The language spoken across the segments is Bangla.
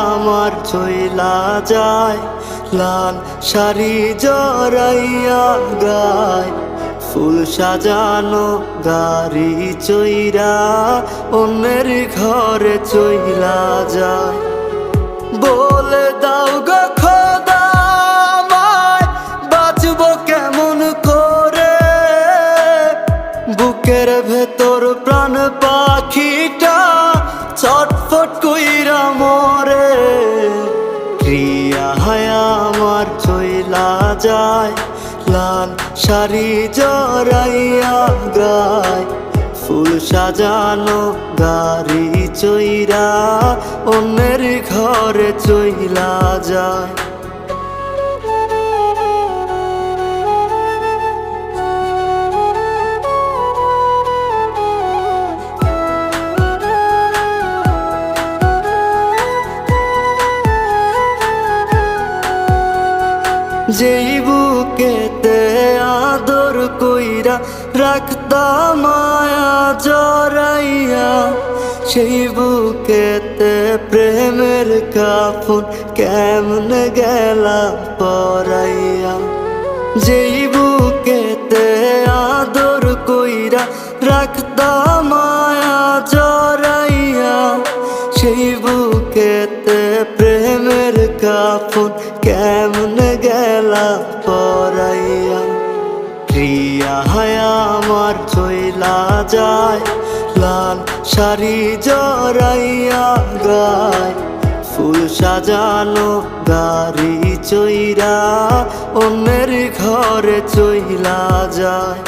আমার চইলা যায়, লাল শাড়ি জড়াইয়া গায়, ফুল সাজানো গাড়ি চইরা অন্যের ঘরে চইলা যায়। বলে দাও গো খোদা আমায়, বাঁচবো কেমন করে, বুকের ভেতর প্রাণ পাখিটা ছটফট কইরা মরে। প্রিয়া আমার চইলা যায়, লাল শাড়ি জড়াইয়া গায়, ফুল সাজানো গাড়ি চইরা অন্যের ঘরে চইলা যায়। যেই বুকেতে আদর কইরা রাখতাম মায়া জড়াইয়া, সেই বুকেতে প্রেমের কাফন কেমনে গেলা পরাইয়া। যেই বুকেতে আদর কইরা রাখতাম মায়া জড়াইয়া, সেই বুকেতে প্রেমের কাফন কেমনে গেলা পরাইয়া। প্রিয়া আমার চইলা যায়, লাল শাড়ি জড়াইয়া গায়, ফুল সাজানো গাড়ি চইরা অন্যের ঘরে চইলা যায়।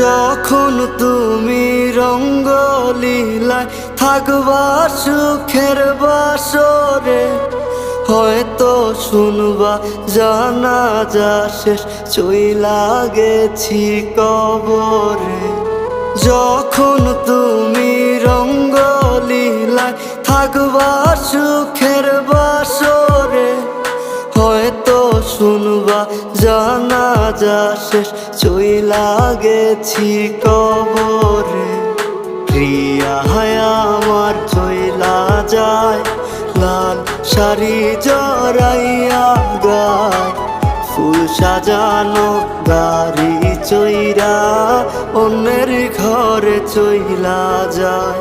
যখন তুমি রঙ্গলীলায় থাকবা সুখের বাসরে, হয়তো শুনবা জানাজা শেষ চইলা গেছি কবরে। যখন তুমি রঙ্গলীলায় থাকবা সুখের বাসরে, হয়তো শুনবা জানাজা শেষ চইলা গেছি কবরে। প্রিয়া আমার চইলা যায়, লাল শাড়ি জড়াইয়া গায়, ফুল সাজানো গাড়ি চইরা অন্যের ঘরে চইলা যায়।